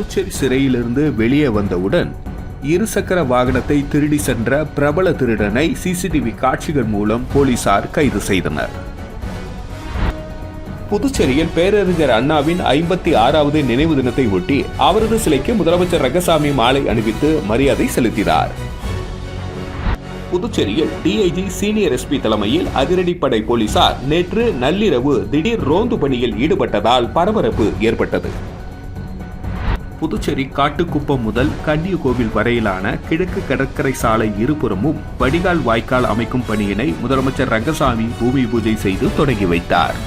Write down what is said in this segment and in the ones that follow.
புதுச்சேரி சிறையிலிருந்து வெளியே வந்தவுடன் இருசக்கர வாகனத்தை திருடி சென்ற பிரபல திருடனை சிசிடிவி காட்சிகள் மூலம் போலீசார் கைது செய்தனர். புதுச்சேரியில் பேரறிஞர் அண்ணாவின் 56வது நினைவு தினத்தை ஒட்டி அவரது சிலைக்கு முதலமைச்சர் ரங்கசாமி மாலை அணிவித்து மரியாதை செலுத்தினார். புதுச்சேரியில் டிஐஜி சீனியர் எஸ்பி தலைமையில் அதிரடிப்படை போலீசார் நேற்று நள்ளிரவு திடீர் ரோந்து பணியில் ஈடுபட்டதால் பரபரப்பு ஏற்பட்டது. புதுச்சேரி காட்டுக்குப்பம் முதல் கன்னியகோவில் வரையிலான கிழக்கு கடற்கரை சாலை இருபுறமும் வடிகால் வாய்க்கால் அமைக்கும் பணியினை முதலமைச்சர் ரங்கசாமி பூமி பூஜை செய்து தொடங்கி வைத்தார்.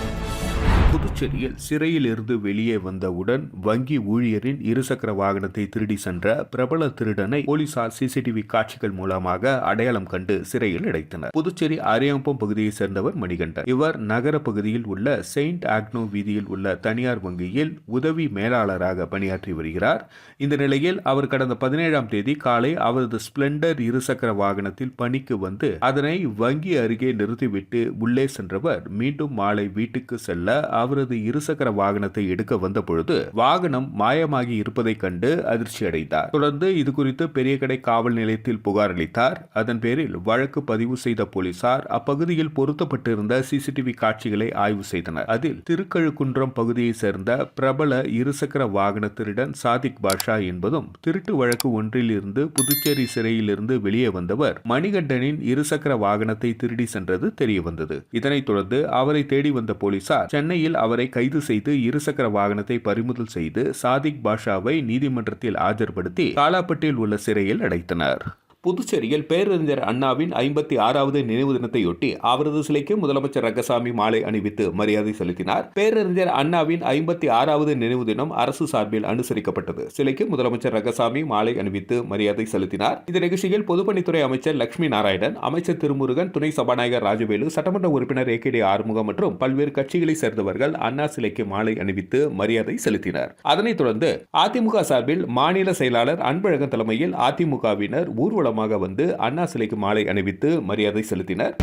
புதுச்சேரியில் சிறையில் இருந்து வெளியே வந்தவுடன் வங்கி ஊழியரின் இருசக்கர வாகனத்தை திருடி சென்ற பிரபல திருடனை போலீசார் சிசிடிவி காட்சிகள் மூலமாக அடையாளம் கண்டு சிறையில் அடைத்தனர். புதுச்சேரி அரியாம்பம் பகுதியைச் சேர்ந்தவர் மணிகண்டன். இவர் நகர பகுதியில் உள்ள செயின்ட் ஆக்னோ வீதியில் உள்ள தனியார் வங்கியில் உதவி மேலாளராக பணியாற்றி வருகிறார். இந்த நிலையில் அவர் கடந்த 17ஆம் தேதி காலை அவரது ஸ்பிளெண்டர் இருசக்கர வாகனத்தில் பணிக்கு வந்து அதனை வங்கி அருகே நிறுத்திவிட்டு உள்ளே சென்றவர் மீண்டும் மாலை வீட்டுக்கு செல்ல அவரது இருசக்கர வாகனத்தை எடுக்க வந்த பொழுது வாகனம் மாயமாகி இருப்பதை கண்டு அதிர்ச்சி அடைந்தார். தொடர்ந்து இதுகுறித்து பெரியகடை காவல் நிலையத்தில் புகார் அளித்தார். அதன் பேரில் வழக்கு பதிவு செய்த போலீசார் அப்பகுதியில் பொருத்தப்பட்டிருந்த சிசிடிவி காட்சிகளை ஆய்வு செய்தனர். அதில் திருக்கழுக்குன்றம் பகுதியைச் சேர்ந்த பிரபல இருசக்கர வாகன திருடன் சாதிக் பாஷா என்பதும் திருட்டு வழக்கு ஒன்றில் இருந்து புதுச்சேரி சிறையில் இருந்து வெளியே வந்தவர் மணிகண்டனின் இருசக்கர வாகனத்தை திருடி சென்றது தெரியவந்தது. இதனைத் தொடர்ந்து அவரை தேடி வந்த போலீசார் சென்னையில் அவரை கைது செய்து இருசக்கர வாகனத்தை பறிமுதல் செய்து சாதிக் பாஷாவை நீதிமன்றத்தில் ஆஜர்படுத்தி காலாப்பட்டில் உள்ள சிறையில் அடைத்தனர். புதுச்சேரியில் பேரறிஞர் அண்ணாவின் 56வது நினைவு தினத்தையொட்டி அவரது சிலைக்கு முதலமைச்சர் ரங்கசாமி மாலை அணிவித்து மரியாதை செலுத்தினார். பேரறிஞர் அண்ணாவின் 56வது நினைவு தினம் அரசு சார்பில் அனுசரிக்கப்பட்டது. சிலைக்கு முதலமைச்சர் ரங்கசாமி மாலை அணிவித்து மரியாதை செலுத்தினார். இந்த நிகழ்ச்சியில் பொதுப்பணித்துறை அமைச்சர் லட்சுமி நாராயணன், அமைச்சர் திருமுருகன், துணை சபாநாயகர் ராஜவேலு, சட்டமன்ற உறுப்பினர் ஏகேடி ஆறுமுகம் மற்றும் பல்வேறு கட்சிகளை சேர்ந்தவர்கள் அண்ணா சிலைக்கு மாலை அணிவித்து மரியாதை செலுத்தினர். அதனைத் தொடர்ந்து அதிமுக சார்பில் மாநில செயலாளர் அன்பழகன் தலைமையில் அதிமுகவினர் ஊர்வலம் வந்து அண்ணா சிலைக்கு மாலை அணிவித்து மரியாதை செலுத்தினர்.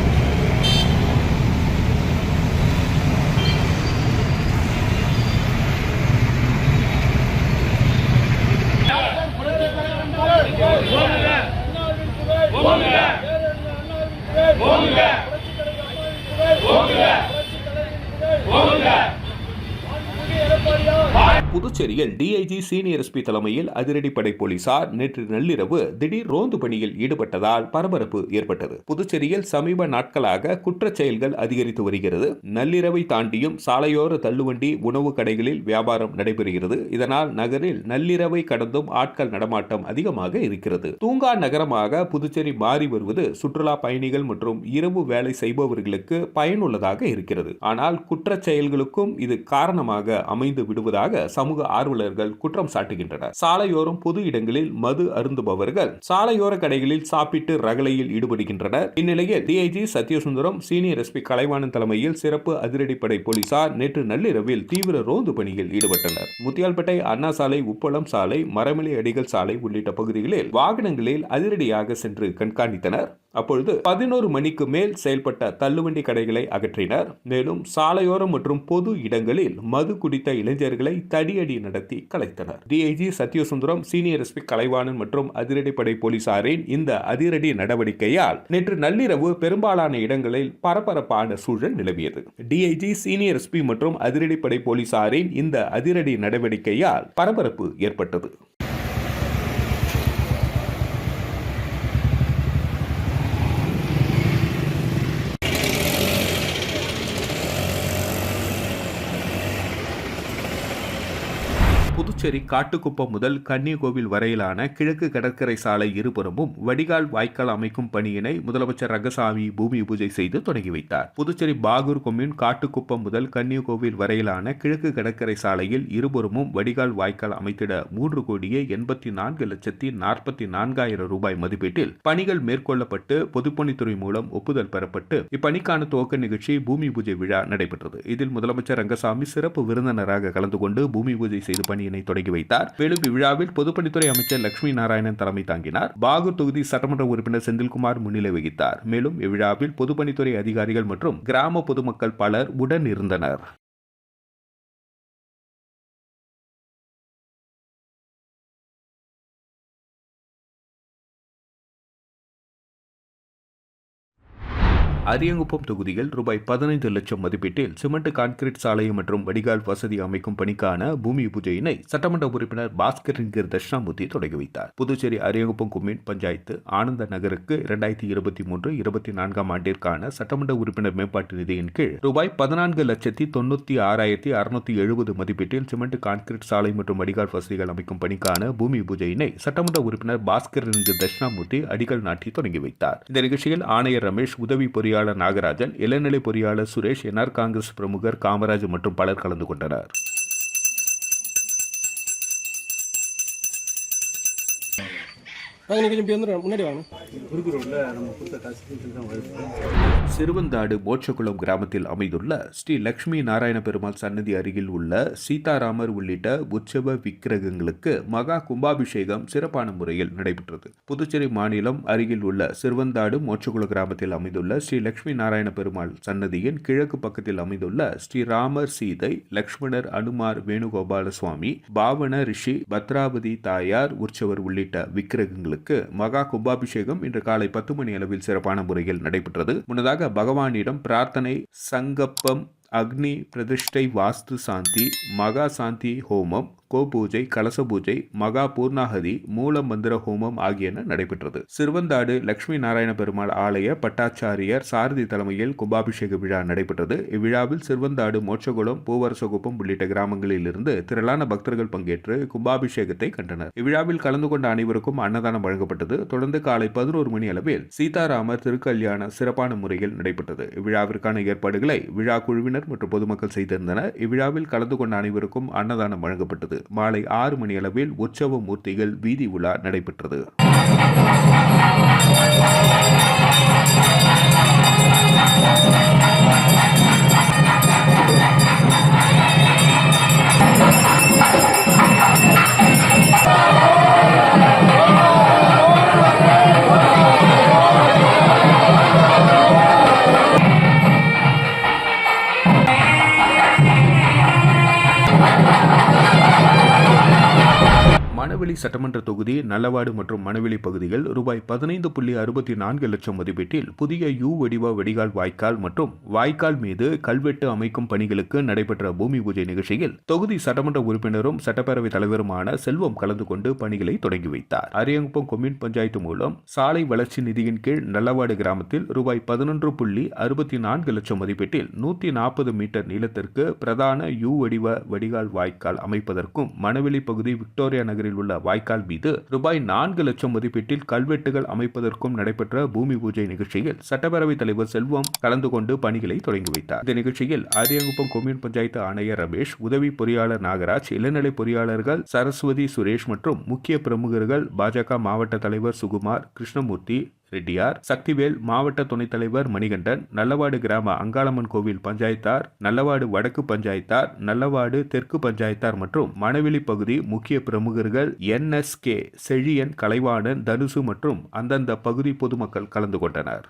புதுச்சேரியில் டிஐஜி சீனியர் எஸ்பி தலைமையில் அதிரடிப்படை போலீசார் நேற்று நள்ளிரவு திடீர் ரோந்து பணியில் ஈடுபட்டதால் பரபரப்பு ஏற்பட்டது. புதுச்சேரியில் சமீப நாட்களாக குற்றச் செயல்கள் அதிகரித்து வருகிறது. நள்ளிரவை தாண்டியும் சாலையோர தள்ளுவண்டி உணவு கடைகளில் வியாபாரம் நடைபெறுகிறது. இதனால் நகரில் நள்ளிரவை கடந்தும் ஆட்கள் நடமாட்டம் அதிகமாக இருக்கிறது. தூங்கா நகரமாக புதுச்சேரி மாறி வருவது சுற்றுலா பயணிகள் மற்றும் இரவு வேலை செய்பவர்களுக்கு பயனுள்ளதாக இருக்கிறது. ஆனால் குற்றச் செயல்களுக்கும் இது காரணமாக அமைந்து விடுவதாக சமூக ஆர்வலர்கள் குற்றம் சாட்டுகின்றனர். சாலையோரம் பொது இடங்களில் மது அருந்துபவர்கள் சாலையோர கடைகளில் சாப்பிட்டு ரகளையில் ஈடுபடுகின்றனர். இந்நிலையில் DIG Sathyasundaram, senior SP Kalaivanan தலைமையில் சிறப்பு அதிரடிப்படை போலீசார் நேற்று நள்ளிரவில் தீவிர ரோந்து பணியில் ஈடுபட்டனர். முத்தியால்பேட்டை அண்ணா சாலை, உப்பளம் சாலை, மரமிலை அடிகள் சாலை உள்ளிட்ட பகுதிகளில் வாகனங்களில் அதிரடியாக சென்று கண்காணித்தனர். அப்பொழுது 11 மணிக்கு மேல் செயல்பட்ட தள்ளுவண்டி கடைகளை அகற்றினர். மேலும் சாலையோரம் மற்றும் பொது இடங்களில் மது குடித்த இளைஞர்களை தடியடி நடத்தி கலைத்தனர். DIG Sathyasundaram, senior SP Kalaivanan மற்றும் அதிரடிப்படை போலீசாரின் இந்த அதிரடி நடவடிக்கையால் நேற்று நள்ளிரவு பெரும்பாலான இடங்களில் பரபரப்பான சூழல் நிலவியது. டிஐஜி, சீனியர் எஸ்பி மற்றும் அதிரடிப்படை போலீசாரின் இந்த அதிரடி நடவடிக்கையால் பரபரப்பு ஏற்பட்டது. புதுச்சேரி காட்டுக்குப்பம் முதல் கன்னியகோவில் வரையிலான கிழக்கு கடற்கரை சாலை இருபுறமும் வடிகால் வாய்க்கால் அமைக்கும் பணியினை முதலமைச்சர் ரங்கசாமி பூமி பூஜை செய்து தொடங்கி வைத்தார். புதுச்சேரி பாகூர் கொம்யூன் காட்டுக்குப்பம் முதல் கன்னியகோவில் வரையிலான கிழக்கு கடற்கரை சாலையில் இருபுறமும் வடிகால் வாய்க்கால் அமைத்திட 3,84,44,000 ரூபாய் மதிப்பீட்டில் பணிகள் மேற்கொள்ளப்பட்டு பொதுப்பணித்துறை மூலம் ஒப்புதல் பெறப்பட்டு இப்பணிக்கான துவக்க நிகழ்ச்சி பூமி பூஜை விழா நடைபெற்றது. இதில் முதலமைச்சர் ரங்கசாமி சிறப்பு விருந்தினராக கலந்து கொண்டு பூமி பூஜை செய்து பணியினை தொடங்கி வைத்தார். மேலும் இவ்விழாவில் பொதுப்பணித்துறை அமைச்சர் லட்சுமி நாராயணன் தலைமை தாங்கினார். பாகூர் தொகுதி சட்டமன்ற உறுப்பினர் செந்தில்குமார் முன்னிலை வகித்தார். மேலும் இவ்விழாவில் பொதுப்பணித்துறை அதிகாரிகள் மற்றும் கிராம பொதுமக்கள் பலர் உடன் இருந்தனர். அரியங்குப்பம் தொகுதியில் ரூபாய் 15 லட்சம் மதிப்பீட்டில் சிமெண்ட் கான்கிரீட் சாலை மற்றும் வடிகால் வசதி அமைக்கும் பணிக்கான பூமி பூஜையினை சட்டமன்ற உறுப்பினர் பாஸ்கர் தட்சிணாமூர்த்தி தொடங்கி வைத்தார். புதுச்சேரி அரியங்குப்பம் கொம்யூன் பஞ்சாயத்து ஆனந்த நகருக்கு 2023-24 ஆண்டிற்கான சட்டமன்ற உறுப்பினர் மேம்பாட்டு நிதியின் கீழ் ரூபாய் 14,96,670 மதிப்பீட்டில் சிமெண்ட் கான்கிரீட் சாலை மற்றும் வடிகால் வசதிகள் அமைக்கும் பணிக்கான பூமி பூஜையினை சட்டமன்ற உறுப்பினர் பாஸ்கர் தட்சிணாமூர்த்தி அடிக்கல் நாட்டி தொடங்கி வைத்தார். இந்த நிகழ்ச்சியில் ஆணையர் ரமேஷ், உதவி பொறியாளர் நாகராஜன், இளநிலை பொறியாளர் சுரேஷ், என்ஆர் காங்கிரஸ் பிரமுகர் காமராஜ் மற்றும் பலர் கலந்து கொண்டனர். சிறுவந்தாடு மோட்சகுளம் கிராமத்தில் அமைந்துள்ள ஸ்ரீ லட்சுமி நாராயண பெருமாள் சன்னதி அருகில் உள்ள சீதாராமர் உள்ளிட்ட உற்சவ விக்கிரகங்களுக்கு மகா கும்பாபிஷேகம் சிறப்பான முறையில் நடைபெற்றது. புதுச்சேரி மாநிலம் அருகில் உள்ள சிறுவந்தாடு மோட்சகுளம் கிராமத்தில் அமைந்துள்ள ஸ்ரீ லட்சுமி நாராயண பெருமாள் சன்னதியின் கிழக்கு பக்கத்தில் அமைந்துள்ள ஸ்ரீராமர், சீதை, லக்ஷ்மணர், அனுமார், வேணுகோபால சுவாமி, பாவன ரிஷி, பத்ராவதி தாயார் உற்சவர் உள்ளிட்ட விக்கிரகங்களுக்கு மகா கும்பாபிஷேகம் இன்று காலை 10 மணி அளவில் சிறப்பான முறையில் நடைபெற்றது. முன்னதாக பகவானிடம் பிரார்த்தனை, சங்கப்பம், அக்னி பிரதிஷ்டை, வாஸ்து சாந்தி, மகா சாந்தி ஹோமம், கோபூஜை, கலச பூஜை, மகா பூர்ணாகதி, மூல மந்திர ஹோமம் ஆகியன நடைபெற்றது. சிறுவந்தாடு லட்சுமி நாராயண பெருமாள் ஆலய பட்டாச்சாரியர் சாரதி தலைமையில் கும்பாபிஷேக விழா நடைபெற்றது. இவ்விழாவில் சிறுவந்தாடு, மோட்சகுளம், பூவரசகுப்பம் உள்ளிட்ட கிராமங்களில் இருந்து திரளான பக்தர்கள் பங்கேற்று கும்பாபிஷேகத்தை கண்டனர். இவ்விழாவில் கலந்து கொண்ட அனைவருக்கும் அன்னதானம் வழங்கப்பட்டது. தொடர்ந்து காலை 11 மணி அளவில் சீதாராமர் திருக்கல்யாண சிறப்பான முறையில் நடைபெற்றது. இவ்விழாவிற்கான ஏற்பாடுகளை விழா குழுவினர் மற்றும் பொதுமக்கள் செய்திருந்தனர். இவ்விழாவில் கலந்து கொண்ட அனைவருக்கும் அன்னதானம் வழங்கப்பட்டது. மாலை 6 மணி அளவில் உற்சவ மூர்த்திகள் வீதி உலா நடைபெற்றது. மணவெளி சட்டமன்ற தொகுதி நல்லவாடு மற்றும் மணவெளி பகுதிகள் ரூபாய் 15.64 லட்சம் மதிப்பீட்டில் புதிய யூ வடிவ வடிகால் வாய்க்கால் மற்றும் வாய்க்கால் மீது கல்வெட்டு அமைக்கும் பணிகளுக்கு நடைபெற்ற பூமி பூஜை நிகழ்ச்சியில் தொகுதி சட்டமன்ற உறுப்பினரும் சட்டப்பேரவைத் தலைவருமான செல்வம் கலந்து கொண்டு பணிகளை தொடங்கி வைத்தார். அரியங்குப்பம் கொம்யூன் பஞ்சாயத்து மூலம் சாலை வளர்ச்சி நிதியின் கீழ் நல்லவாடு கிராமத்தில் ரூபாய் 11.64 லட்சம் மதிப்பீட்டில் 140 மீட்டர் நீளத்திற்கு பிரதான யூ வடிவ வடிகால் வாய்க்கால் அமைப்பதற்கும் மணவெளி பகுதி விக்டோரியா நகரில் உள்ள வாய்க்கால் மீது ரூபாய் 4 லட்சம் மதிப்பீட்டில் கல்வெட்டுகள் அமைப்பதற்கும் நடைபெற்ற பூமி பூஜை நிகழ்ச்சியில் சட்டப்பேரவைத் தலைவர் செல்வம் கலந்து கொண்டு பணிகளை தொடங்கி வைத்தார். இந்த நிகழ்ச்சியில் அரியங்குப்பம் கொம்யூன் பஞ்சாயத்து ஆணையர் ரமேஷ், உதவி பொறியாளர் நாகராஜ், இளநிலை பொறியாளர்கள் சரஸ்வதி, சுரேஷ் மற்றும் முக்கிய பிரமுகர்கள் பாஜக மாவட்ட தலைவர் சுகுமார், கிருஷ்ணமூர்த்தி ரெட்டியார், சக்திவேல், மாவட்ட துணைத் தலைவர் மணிகண்டன், நல்லவாடு கிராம அங்காளம்மன் கோவில் பஞ்சாயத்தார், நல்லவாடு வடக்கு பஞ்சாயத்தார், நல்லவாடு தெற்கு பஞ்சாயத்தார் மற்றும் மணவெளி பகுதி முக்கிய பிரமுகர்கள் NSK, செழியன், கலைவாணன், தனுசு மற்றும் அந்தந்த பகுதி பொதுமக்கள் கலந்து கொண்டனர்.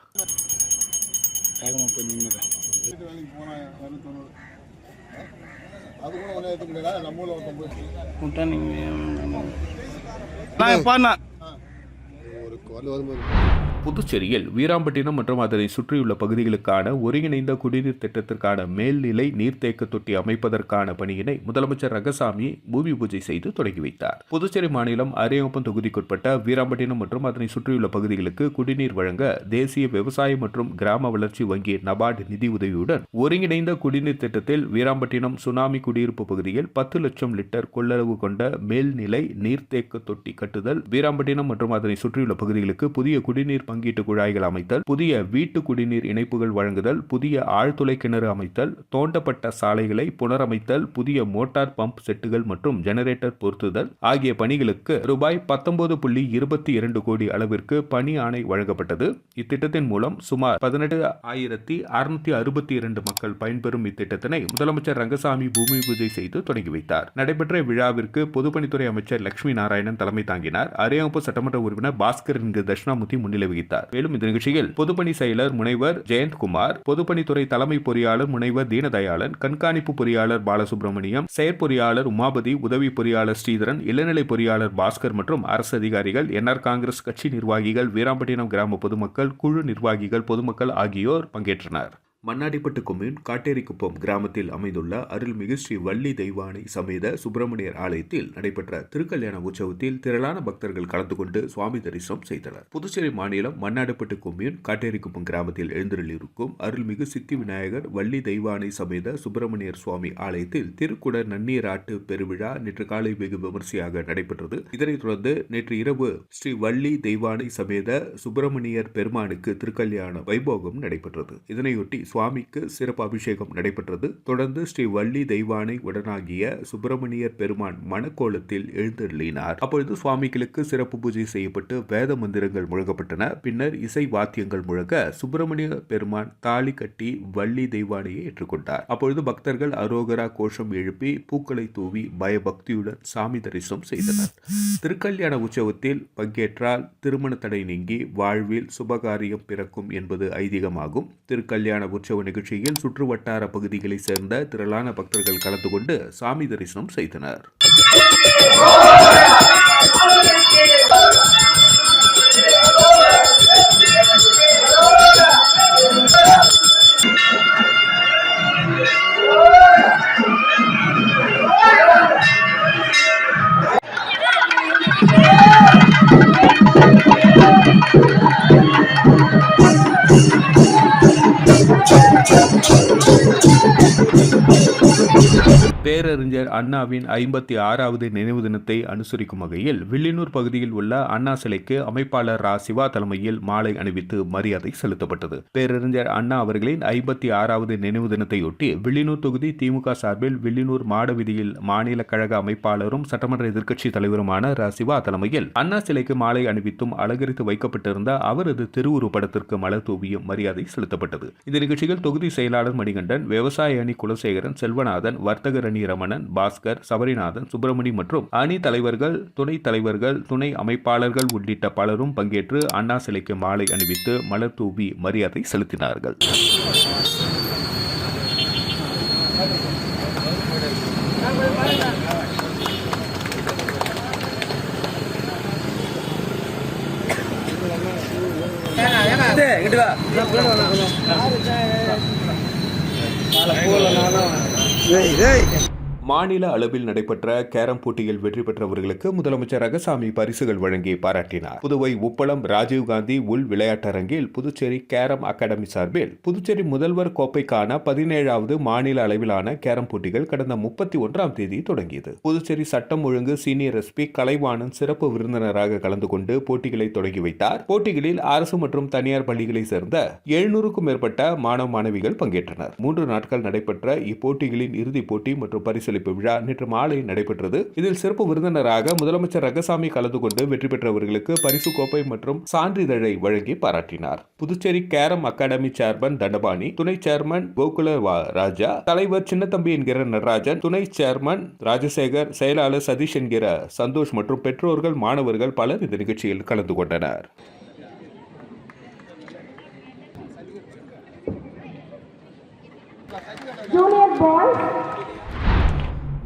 புதுச்சேரியில் வீராம்பட்டினம் மற்றும் அதனை சுற்றியுள்ள பகுதிகளுக்கான ஒருங்கிணைந்த குடிநீர் திட்டத்திற்கான மேல்நிலை நீர்த்தேக்க தொட்டி அமைப்பதற்கான பணியினை முதலமைச்சர் ரங்கசாமி பூமி பூஜை செய்து தொடங்கி வைத்தார். புதுச்சேரி மாநிலம் அரியங்குப்பம் தொகுதிக்குட்பட்ட வீராம்பட்டினம் மற்றும் அதனை சுற்றியுள்ள பகுதிகளுக்கு குடிநீர் வழங்க தேசிய விவசாய மற்றும் கிராம வளர்ச்சி வங்கி நபார்டு நிதி உதவியுடன் ஒருங்கிணைந்த குடிநீர் திட்டத்தில் வீராம்பட்டினம் சுனாமி குடியிருப்பு பகுதியில் 10 லட்சம் லிட்டர் கொள்ளளவு கொண்ட மேல்நிலை நீர்த்தேக்க தொட்டி கட்டுதல், வீராம்பட்டினம் மற்றும் அதனை சுற்றியுள்ள பகுதிகளுக்கு புதிய குடிநீர் பங்கீட்டு குழாய்கள் அமைத்தல், புதிய வீட்டு குடிநீர் இணைப்புகள் வழங்குதல், புதிய ஆழ்துளை கிணறு அமைத்தல், தோண்டப்பட்ட சாலைகளை புனரமைத்தல், புதிய மோட்டார் பம்ப் செட்டுகள் மற்றும் ஜெனரேட்டர் பொருத்துதல் ஆகிய பணிகளுக்கு ரூபாய் 19.22 கோடி அளவிற்கு பணி ஆணை வழங்கப்பட்டது. இத்திட்டத்தின் மூலம் சுமார் 18,662 மக்கள் பயன்பெறும் இத்திட்டத்தினை முதலமைச்சர் ரங்கசாமி பூமி பூஜை செய்து தொடங்கி வைத்தார். நடைபெற்ற விழாவிற்கு பொதுப்பணித்துறை அமைச்சர் லட்சுமி நாராயணன் தலைமை தாங்கினார். அரியங்குப்பம் சட்டமன்ற உறுப்பினர் பாஸ்கர் தட்சிணாமூர்த்தி முன்னிலை வகித்தார். மேலும் இந்த நிகழ்ச்சியில் பொதுப்பணி செயலர் முனைவர் ஜெயந்த்குமார், பொதுப்பணித்துறை தலைமை பொறியாளர் முனைவர் தீனதயாளன், கண்காணிப்பு பொறியாளர் பாலசுப்ரமணியம், செயற்பொறியாளர் உமாபதி, உதவி பொறியாளர் ஸ்ரீதரன், இளநிலை பொறியாளர் பாஸ்கர் மற்றும் அரசு அதிகாரிகள், என்ஆர் காங்கிரஸ் கட்சி நிர்வாகிகள், வீராம்பட்டினம் கிராம பொதுமக்கள், குழு நிர்வாகிகள், பொதுமக்கள் ஆகியோர் பங்கேற்றனர். மண்ணாடிப்பட்டு கொம்யூன் காட்டேரிக்குப்பம் கிராமத்தில் அமைந்துள்ள அருள்மிகு ஸ்ரீ வள்ளி தெய்வானை சமேத சுப்பிரமணியர் ஆலயத்தில் நடைபெற்ற திருக்கல்யாண உற்சவத்தில் திரளான பக்தர்கள் கலந்து கொண்டு சுவாமி தரிசனம் செய்தனர். புதுச்சேரி மாநிலம் மண்ணாடிப்பட்டு கொம்யூன் காட்டேரிக்குப்பம் கிராமத்தில் எழுந்தருளியிருக்கும் அருள்மிகு சித்தி விநாயகர் வள்ளி தெய்வானை சமேத சுப்பிரமணியர் சுவாமி ஆலயத்தில் திருக்குட நன்னீராட்டு பெருவிழா நேற்று காலை வெகு விமர்சையாக நடைபெற்றது. இதனைத் தொடர்ந்து நேற்று இரவு ஸ்ரீ வள்ளி தெய்வானை சமேத சுப்பிரமணியர் பெருமானுக்கு திருக்கல்யாண வைபோகம் நடைபெற்றது. இதனையொட்டி சுவாமிக்கு சிறப்பு அபிஷேகம் நடைபெற்றது. தொடர்ந்து ஸ்ரீ வள்ளி தெய்வானை உடனாகிய சுப்பிரமணியர் பெருமான் மணக்கோலத்தில் எழுந்தருளினார். அப்பொழுது சுவாமிகளுக்கு சிறப்பு பூஜை செய்யப்பட்டு வேத மந்திரங்கள் முழங்கப்பட்டன. பின்னர் இசை வாத்தியங்கள் முழங்க சுப்பிரமணிய பெருமான் தாலி கட்டி வள்ளி தெய்வானையை ஏற்றுக்கொண்டார். அப்பொழுது பக்தர்கள் அரோகரா கோஷம் எழுப்பி பூக்களை தூவி பயபக்தியுடன் சாமி தரிசனம் செய்தனர். திருக்கல்யாண உற்சவத்தில் பங்கேற்றால் திருமண தடை நீங்கி வாழ்வில் சுபகாரியம் பிறக்கும் என்பது ஐதீகமாகும். திருக்கல்யாண உற்சவ நிகழ்ச்சியில் சுற்று வட்டார பகுதிகளைச் சேர்ந்த திரளான பக்தர்கள் கலந்து கொண்டு சாமி தரிசனம் செய்தனர். பேரறிஞர் அண்ணாவின் 56வது நினைவு தினத்தை அனுசரிக்கும் வகையில் வில்லியனூர் பகுதியில் உள்ள அண்ணா சிலைக்கு அமைப்பாளர் ரா. சிவா தலைமையில் மாலை அணிவித்து மரியாதை செலுத்தப்பட்டது. பேரறிஞர் அண்ணா அவர்களின் 56வது நினைவு தினத்தையொட்டி வில்லியனூர் தொகுதி திமுக சார்பில் வில்லியனூர் மாடவீதியில் மாநில கழக அமைப்பாளரும் சட்டமன்ற எதிர்க்கட்சி தலைவருமான ரா. சிவா தலைமையில் அண்ணா சிலைக்கு மாலை அணிவித்தும் அலங்கரித்து வைக்கப்பட்டிருந்த அவரது திருவுருவ படத்திற்கு மலர் தூவியும் மரியாதை செலுத்தப்பட்டது. இந்த நிகழ்ச்சியில் தொகுதி செயலாளர் மணிகண்டன், விவசாய அணி குலசேகரன், செல்வநாதன், வர்த்தகர் அணி ரமணன், பாஸ்கர், சபரிநாதன், சுப்பிரமணி மற்றும் அணி தலைவர்கள், துணைத் தலைவர்கள், துணை அமைப்பாளர்கள் உள்ளிட்ட பலரும் பங்கேற்று அண்ணா சிலைக்கு மாலை அணிவித்து மலர் தூவி மரியாதை செலுத்தினார்கள். மாநில அளவில் நடைபெற்ற கேரம் போட்டியில் வெற்றி பெற்றவர்களுக்கு முதலமைச்சர் ரங்கசாமி பரிசுகள் வழங்கி பாராட்டினார். புதுவை உப்பளம் ராஜீவ்காந்தி உள் விளையாட்டரங்கில் புதுச்சேரி கேரம் அகாடமி சார்பில் புதுச்சேரி முதல்வர் கோப்பைக்கான 17வது மாநில அளவிலான கேரம் போட்டிகள் கடந்த 31ஆம் தேதி தொடங்கியது. புதுச்சேரி சட்டம் ஒழுங்கு சீனியர் எஸ்பி கலைவாணன் சிறப்பு விருந்தினராக கலந்து கொண்டு போட்டிகளை தொடங்கி வைத்தார். போட்டிகளில் அரசு மற்றும் தனியார் பள்ளிகளை சேர்ந்த 700க்கும் மேற்பட்ட மாணவ மாணவிகள் பங்கேற்றனர். 3 நாட்கள் நடைபெற்ற இப்போட்டிகளின் இறுதிப் போட்டி மற்றும் பரிசு விழா நேற்று மாலை நடைபெற்றது. இதில் சிறப்பு விருந்தினராக முதலமைச்சர் ரங்கசாமி கலந்து கொண்டு வெற்றி பெற்றவர்களுக்கு பரிசு கோப்பை மற்றும் சான்றிதழை வழங்கி பாராட்டினார். Puducherry carrom academy chairman Dandapani, துணை சேர்மன் கோகுல ராஜா, தலைவர் சின்னத்தம்பி என்கிற நடராஜன், துணை சேர்மன் ராஜசேகர், செயலாளர் சதீஷ் என்கிற சந்தோஷ் மற்றும் பெற்றோர்கள், மாணவர்கள் பலர் இந்த நிகழ்ச்சியில் கலந்து கொண்டனர்.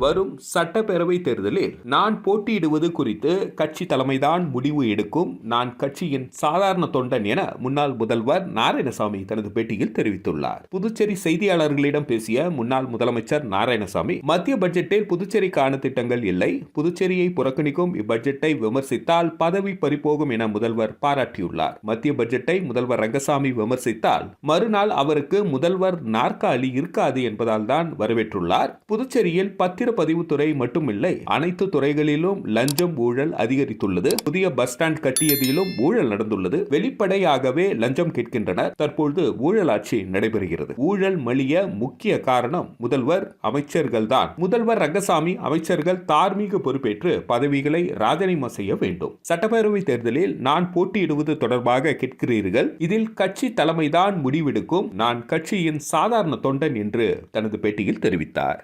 வரும் சட்டப்பேரவை தேர்தலில் நான் போட்டியிடுவது குறித்து கட்சி தலைமைதான் முடிவு எடுக்கும். நான் கட்சியின் சாதாரண தொண்டன் என முன்னாள் முதல்வர் நாராயணசாமி தனது பேட்டியில் தெரிவித்துள்ளார். புதுச்சேரி செய்தியாளர்களிடம் பேசிய முன்னாள் முதலமைச்சர் நாராயணசாமி, மத்திய பட்ஜெட்டில் புதுச்சேரிக்கான திட்டங்கள் இல்லை. புதுச்சேரியை புறக்கணிக்கும் இப்பட்ஜெட்டை விமர்சித்தால் பதவி பறிபோகும் என முதல்வர் பாராட்டியுள்ளார். மத்திய பட்ஜெட்டை முதல்வர் ரங்கசாமி விமர்சித்தால் மறுநாள் அவருக்கு முதல்வர் நாற்காலி இருக்காது என்பதால் தான் வரவேற்றுள்ளார். புதுச்சேரியில் பதிவுத்துறை மட்டுமில்லை, அனைத்து துறைகளிலும் லஞ்சம் ஊழல் அதிகரித்துள்ளது. புதிய பஸ் ஸ்டாண்ட் கட்டியதிலும் ஊழல் நடந்துள்ளது. வெளிப்படையாகவே லஞ்சம் கேட்கின்றனர். தற்போது ஊழல் ஆட்சி நடைபெறுகிறது. ஊழல் மலிய முக்கிய காரணம் முதல்வர், அமைச்சர்கள் தான். முதல்வர் ரங்கசாமி, அமைச்சர்கள் தார்மீக பொறுப்பேற்று பதவிகளை ராஜினாமா செய்ய வேண்டும். சட்டப்பேரவை தேர்தலில் நான் போட்டியிடுவது தொடர்பாக கேட்கிறீர்கள். இதில் கட்சி தலைமைதான் முடிவெடுக்கும். நான் கட்சியின் சாதாரண தொண்டன் என்று தனது பேட்டியில் தெரிவித்தார்.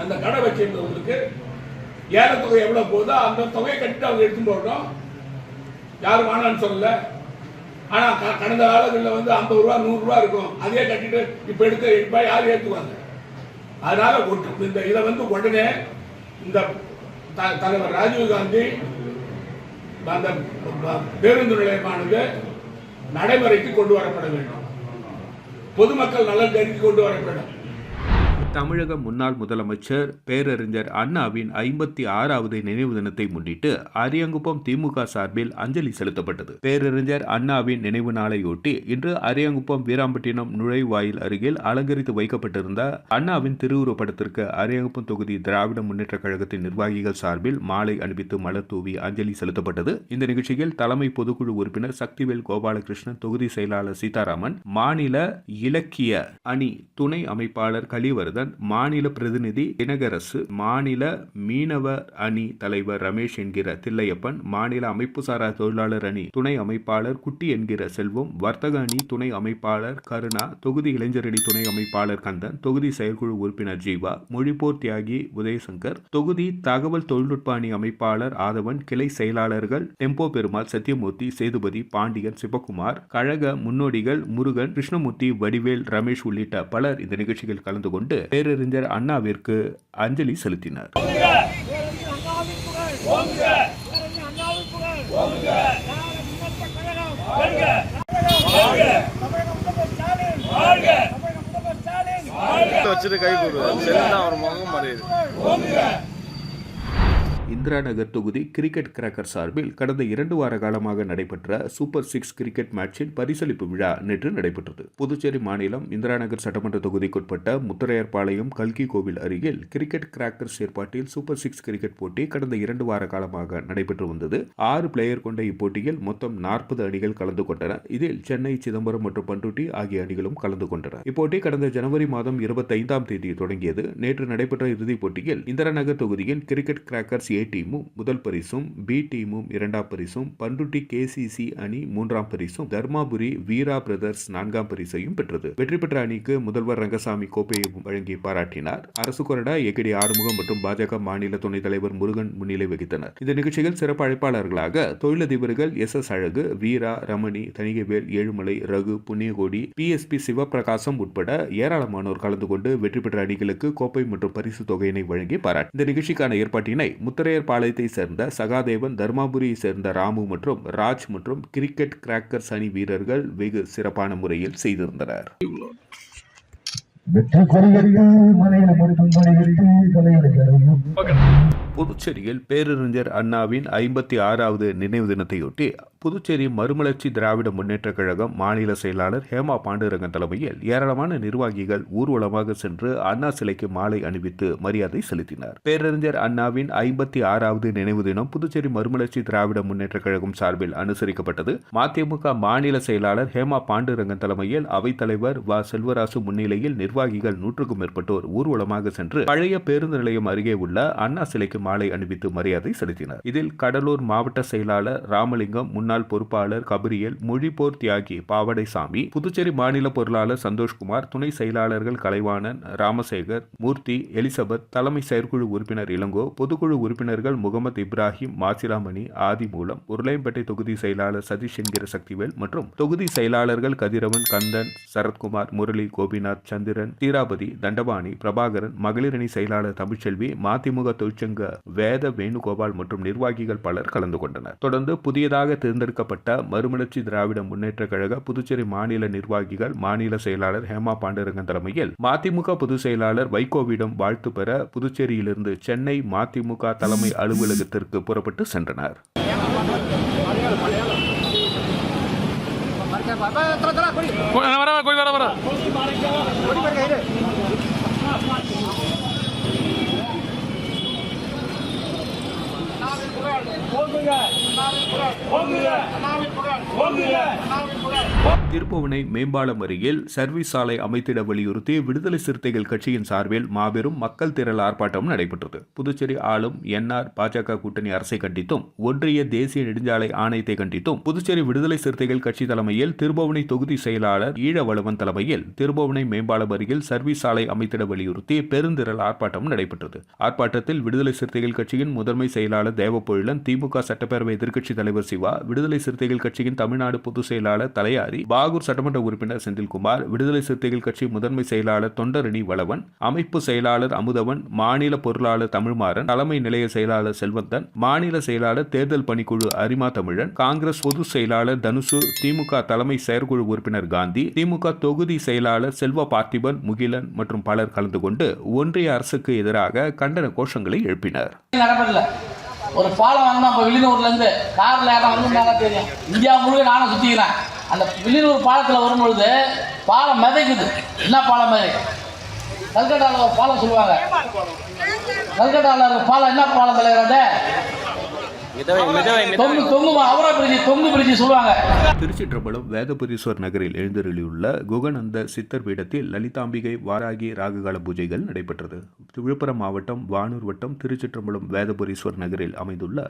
அந்த கடை வச்சிருந்தவங்களுக்கு ஏலத்தொகை எவ்வளவு போதோ அந்த தொகையை கட்டிட்டு அவங்க எடுத்து போட்டோம். யாரும் வேணான்னு சொல்லல. ஆனா கடந்த காலங்களில் வந்து 50 ரூபா 100 ரூபா இருக்கும், அதே கட்டிட்டு இப்ப எடுத்து இப்ப யார் ஏற்றுவாங்க? அதனால இந்த இதை வந்து உடனே இந்த தலைவர் ராஜீவ்காந்தி அந்த பேருந்து நிலையமானது நடைமுறைக்கு கொண்டு வரப்பட வேண்டும். பொதுமக்கள் நலன் கருதி கொண்டு வரப்பட வேண்டும். தமிழக முன்னாள் முதலமைச்சர் பேரறிஞர் அண்ணாவின் 56வது நினைவு தினத்தை முன்னிட்டு அரியாங்குப்பம் திமுக சார்பில் அஞ்சலி செலுத்தப்பட்டது. பேரறிஞர் அண்ணாவின் நினைவு நாளையொட்டி இன்று அரியாங்குப்பம் வீராம்பட்டினம் நுழைவாயில் அருகில் அலங்கரித்து வைக்கப்பட்டிருந்த அண்ணாவின் திருவுருவப் படத்திற்கு அரியாங்குப்பம் தொகுதி திராவிட முன்னேற்ற கழகத்தின் நிர்வாகிகள் சார்பில் மாலை அணிவித்து மலர் தூவி அஞ்சலி செலுத்தப்பட்டது. இந்த நிகழ்ச்சியில் தலைமை பொதுக்குழு உறுப்பினர் சக்திவேல் கோபாலகிருஷ்ணன், தொகுதி செயலாளர் சீதாராமன், மாநில இலக்கிய அணி துணை அமைப்பாளர் கலிவரதன், மாநில பிரதிநிதி தினகரசு, மாநில மீனவ அணி தலைவர் ரமேஷ் என்கிற தில்லையப்பன், மாநில அமைப்புசாரா தொழிலாளர் அணி துணை அமைப்பாளர் குட்டி என்கிற செல்வம், வர்த்தக அணி துணை அமைப்பாளர் கருணா, தொகுதி இளைஞரணி துணை அமைப்பாளர் கந்தன், தொகுதி செயற்குழு உறுப்பினர் ஜீவா, மொழிப்போர் தியாகி உதயசங்கர், தொகுதி தகவல் தொழில்நுட்ப அணி அமைப்பாளர் ஆதவன், கிளை செயலாளர்கள் டெம்போ பெருமாள், சத்தியமூர்த்தி, சேதுபதி, பாண்டியன், சிவகுமார், கழக முன்னோடிகள் முருகன், கிருஷ்ணமூர்த்தி, வடிவேல், ரமேஷ் உள்ளிட்ட பலர் இந்த நிகழ்ச்சியில் கலந்து கொண்டு பேரறிஞர் அண்ணாவிற்கு அஞ்சலி செலுத்தினர். இந்திரா நகர் தொகுதி கிரிக்கெட் கிராக்கர் சார்பில் கடந்த 2 வார காலமாக நடைபெற்ற சூப்பர் 6 கிரிக்கெட் மேட்சின் பரிசளிப்பு விழா நேற்று நடைபெற்றது. புதுச்சேரி மாநிலம் இந்திரா நகர் சட்டமன்ற தொகுதிக்குட்பட்ட முத்தரையர்பாளையம் கல்கி கோவில் அருகில் கிரிக்கெட் கிராக்கர்ஸ் ஏற்பாட்டில் சூப்பர் 6 கிரிக்கெட் போட்டி கடந்த 2 வார காலமாக நடைபெற்று வந்தது. 6 பிளேயர் கொண்ட இப்போட்டியில் மொத்தம் 40 அணிகள் கலந்து கொண்டன. இதில் சென்னை, சிதம்பரம் மற்றும் பண்ருட்டி ஆகிய அணிகளும் கலந்து கொண்டன. இப்போட்டி கடந்த ஜனவரி மாதம் 25ஆம் தேதி தொடங்கியது. நேற்று நடைபெற்ற இறுதிப் போட்டியில் இந்திரா நகர் தொகுதியின் கிரிக்கெட் கிராக்கர்ஸ் ஏ டீமும் முதல் பரிசும், பி டீமும் 2ஆம் பரிசும், பண்ருட்டி கேசிசி அணி 3ஆம் பரிசும், தர்மாபுரி வீரா பிரதர்ஸ் 4ஆம் பரிசையும் பெற்றது. வெற்றி பெற்ற அணிக்கு முதல்வர் ரங்கசாமி கோப்பையை வழங்கி பாராட்டினார். அரசு கொறடா ஏகடி ஆறுமுகம் மற்றும் பாஜக மாநில துணைத் தலைவர் முருகன் முன்னிலை வகித்தனர். இந்த நிகழ்ச்சியில் சிறப்பு அழைப்பாளர்களாக தொழிலதிபர்கள் எஸ் அழகு, வீரா, ரமணி, தணிகைவேல், ஏழுமலை, ரகு, புண்ணியகோடி, PSP சிவபிரகாசம் உட்பட ஏராளமானோர் கலந்து கொண்டு வெற்றி பெற்ற அணிகளுக்கு கோப்பை மற்றும் பரிசு தொகையினை வழங்கி பாராட்டி இந்த நிகழ்ச்சிக்கான ஏற்பாட்டினை முத்தரையர் பாளையத்தை சேர்ந்த சகாதேவன், தர்மாபுரியை சேர்ந்த ராமு மற்றும் ராஜ் மற்றும் கிரிக்கெட் கிராக்கர்ஸ் அணி வீரர்கள் வெகு சிறப்பான முறையில் செய்திருந்தனர். புதுச்சேரியில் பேரறிஞர் அண்ணாவின் 56வது நினைவு தினத்தையொட்டி புதுச்சேரி மறுமலர்ச்சி திராவிட முன்னேற்ற கழகம் மாநில செயலாளர் ஹேமா பாண்டுரங்கன் தலைமையில் ஏராளமான நிர்வாகிகள் ஊர்வலமாக சென்று அண்ணா சிலைக்கு மாலை அணிவித்து மரியாதை செலுத்தினர். பேரறிஞர் அண்ணாவின் 56வது நினைவு தினம் புதுச்சேரி மறுமலர்ச்சி திராவிட முன்னேற்ற கழகம் சார்பில் அனுசரிக்கப்பட்டது. மதிமுக மாநில செயலாளர் ஹேமா பாண்டுரங்கன் தலைமையில் அவைத்தலைவர் வ. செல்வராசு முன்னிலையில் நிர்வாகிகள் 100க்கும் மேற்பட்டோர் ஊர்வலமாக சென்று பழைய பேருந்து நிலையம் அருகே உள்ள அண்ணா சிலைக்கு மாலை அணிவித்து மரியாதை செலுத்தினர். இதில் கடலூர் மாவட்ட செயலாளர் ராமலிங்கம், முன்னாள் பொறுப்பாளர் கபிரியல், மொழிப்போர் தியாகி பாவடைசாமி, புதுச்சேரி மாநில பொருளாளர் சந்தோஷ்குமார், துணை செயலாளர்கள் கலைவாணன், ராமசேகர், மூர்த்தி, எலிசபெத், தலைமை செயற்குழு உறுப்பினர் இளங்கோ, பொதுக்குழு உறுப்பினர்கள் முகமது இப்ராஹிம், மாசிராமணி, ஆதிமூலம், உருளையம்பேட்டை தொகுதி செயலாளர் சதீஷ் என்கிற சக்திவேல் மற்றும் தொகுதி செயலாளர்கள் கதிரவன், கந்தன், சரத்குமார், முரளி, கோபிநாத், சந்திரன், தீராபதி, தண்டபாணி, பிரபாகரன், மகளிரணி செயலாளர் தமிழ்ச்செல்வி, மதிமுக தொழிற்சங்க வேத வேணுகோபால் மற்றும் நிர்வாகிகள் பலர் கலந்து கொண்டனர். தொடர்ந்து புதியதாக தேர்ந்தெடுக்கப்பட்ட மறுமலர்ச்சி திராவிட முன்னேற்ற கழக புதுச்சேரி மாநில நிர்வாகிகள் மாநில செயலாளர் ஹேமா பாண்டுரங்கன் தலைமையில் மதிமுக பொதுச் செயலாளர் வைகோவிடம் வாழ்த்து பெற புதுச்சேரியிலிருந்து சென்னை மதிமுக தலைமை அலுவலகத்திற்கு புறப்பட்டு சென்றனர். திருப்புவனை மேம்பாலம் அருகில் சர்வீஸ் சாலை அமைத்திட வலியுறுத்தி விடுதலை சிறுத்தைகள் கட்சியின் சார்பில் மாபெரும் மக்கள் திரள் ஆர்ப்பாட்டம் நடைபெற்றது. புதுச்சேரி ஆளும் என்ஆர் பாஜக கூட்டணி அரசை கண்டித்தும் ஒன்றிய தேசிய நெடுஞ்சாலை ஆணையத்தை கண்டித்தும் புதுச்சேரி விடுதலை சிறுத்தைகள் கட்சி தலைமையில் திருப்புவனை தொகுதி செயலாளர் ஈழவளவன் தலைமையில் திருப்புவனை மேம்பாலம் அருகில் சர்வீஸ் சாலை அமைத்திட வலியுறுத்தி பெருந்திரள் ஆர்ப்பாட்டம் நடைபெற்றது. ஆர்ப்பாட்டத்தில் விடுதலை சிறுத்தைகள் கட்சியின் முதன்மை செயலாளர் தேவப்பொழிலன், திமுக சட்டப்பேரவை எதிர்க்கட்சித் தலைவர் தலைவர் சிவா, விடுதலை சிறுத்தைகள் கட்சியின் தமிழ்நாடு பொதுச் செயலாளர் தலையாரி, பாகூர் சட்டமன்ற உறுப்பினர் செந்தில்குமார், விடுதலை சிறுத்தைகள் கட்சி முதன்மை செயலாளர் தொண்டரணி வளவன், அமைப்பு செயலாளர் அமுதவன், மாநில பொருளாளர் தமிழ்மாறன், தலைமை நிலைய செயலாளர் செல்வந்தன், மாநில செயலாளர் தேர்தல் பணிக்குழு அரிமா தமிழன், காங்கிரஸ் பொதுச் செயலாளர் தனுசு, திமுக தலைமை செயற்குழு உறுப்பினர் காந்தி, திமுக தொகுதி செயலாளர் செல்வ பார்த்திபன், முகிலன் மற்றும் பலர் கலந்து கொண்டு ஒன்றிய அரசுக்கு எதிராக கண்டன கோஷங்களை எழுப்பினர். ஒரு பாலம் வாங்கினா இப்போ வெளியூர்ல இருந்து கார்ல வந்து தெரியும், இந்தியா முழுக்க நானும் சுத்திக்கிறேன். அந்த வெளியூர் பாலத்தில் வரும்பொழுது பாலம் மிதக்குது. என்ன பாலம் மாதிரி கல்கட்டாவில் ஒரு பாலம் சொல்லுவாங்க. கல்கட்டாவில் பாலம் என்ன பாலம் தலைவராத திருச்சிற்றம்பலம் வேதபுரீஸ்வர் நகரில் எழுந்தருளியுள்ள குகநந்த சித்தர் பீடத்தில் லலிதாம்பிகை வாராகி ராகுகால பூஜைகள் நடைபெற்றது. விழுப்புரம் மாவட்டம் வானூர் வட்டம் திருச்சிற்றம்பலம் வேதபுரீஸ்வர் நகரில் அமைந்துள்ள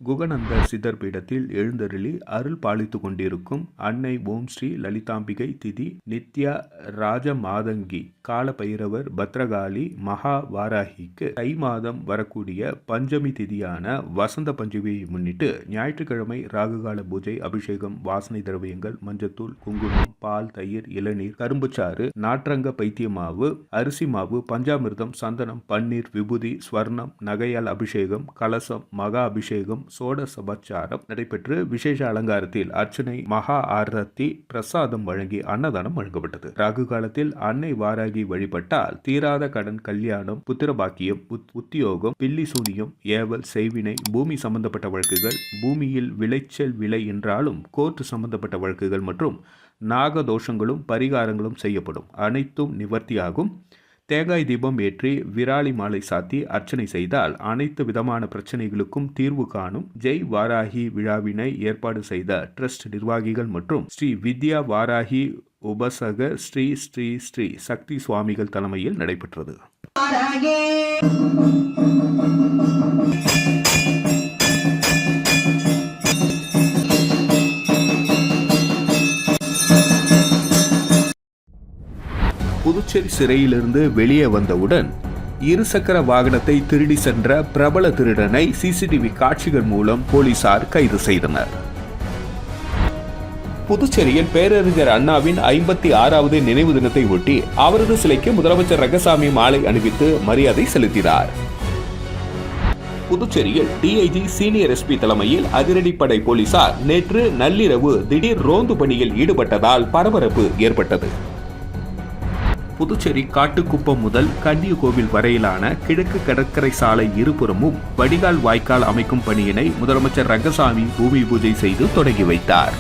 குகநந்த சித்தர் பீடத்தில் எழுந்தருளி அருள் பாலித்துக் கொண்டிருக்கும் அன்னை ஓம் ஸ்ரீ லலிதாம்பிகை திதி நித்யா ராஜ மாதங்கி கால பைரவர் பத்ரகாளி மகா வாராகிக்கு தை மாதம் வரக்கூடிய பஞ்சமி திதியான வசந்த பஞ்சமி முன்னிட்டு ஞாயிற்றுக்கிழமை ராகுகால பூஜை, அபிஷேகம், வாசனை திரவியங்கள், மஞ்சத்தூள், குங்குமம், பால், தயிர், இளநீர், கரும்புச்சாறு, நாற்றங்க பைத்திய மாவு, அரிசி மாவு, பஞ்சாமிர்தம், சந்தனம், பன்னீர், விபூதி, ஸ்வர்ணம், நகையால் அபிஷேகம், கலசம், மகா அபிஷேகம், சோட சபச்சாரம் நடைபெற்று விசேஷ அலங்காரத்தில் அர்ச்சனை, மகா ஆரத்தி, பிரசாதம் வழங்கி அன்னதானம் வழங்கப்பட்டது. ராகு காலத்தில் அன்னை வாராகி வழிபட்டால் தீராத கடன், கல்யாணம், புத்திரபாக்கியம், உத்தியோகம், பில்லி சூனியம், ஏவல், செய்வினை, பூமி சம்பந்தப்பட்ட வழக்குகள், பூமியில் விளைச்சல் விலை என்றாலும் கோர்ட் சம்பந்தப்பட்ட வழக்குகள் மற்றும் நாகதோஷங்களும் பரிகாரங்களும் செய்யப்படும். அனைத்தும் நிவர்த்தியாகும். தேங்காய் தீபம் ஏற்றி விராலி மாலை சாத்தி அர்ச்சனை செய்தால் அனைத்து விதமான பிரச்சனைகளுக்கும் தீர்வு காணும். ஜெய் வாராகி விழாவினை ஏற்பாடு செய்த ட்ரஸ்ட் நிர்வாகிகள் மற்றும் ஸ்ரீ வித்யா வாராகி உபசக ஸ்ரீ ஸ்ரீ ஸ்ரீ சக்தி சுவாமிகள் தலைமையில் நடைபெற்றது. புதுச்சேரி சிறையிலிருந்து வெளியே வந்தவுடன் இருசக்கர வாகனத்தை திருடி சென்ற பிரபல திருடனை சிசிடிவி காட்சிகள் மூலம் போலீசார் கைது செய்தனர். புதுச்சேரியில் பேரறிஞர் அண்ணாவின் 56வது நினைவு தினத்தை ஒட்டி அவரது சிலைக்கு முதலமைச்சர் ரங்கசாமி மாலை அணிவித்து மரியாதை செலுத்தினார். புதுச்சேரியில் டிஐஜி சீனியர் எஸ்பி தலைமையில் அதிரடிப்படை போலீசார் நேற்று நள்ளிரவு திடீர் ரோந்து பணியில் ஈடுபட்டதால் பரபரப்பு ஏற்பட்டது. புதுச்சேரி காட்டுக்குப்பம் முதல் கன்னியகோவில் வரையிலான கிழக்கு கடற்கரை சாலை இருபுறமும் வடிகால் வாய்க்கால் அமைக்கும் பணியினை முதலமைச்சர் ரங்கசாமி பூமி பூஜை செய்து தொடங்கி வைத்தார்.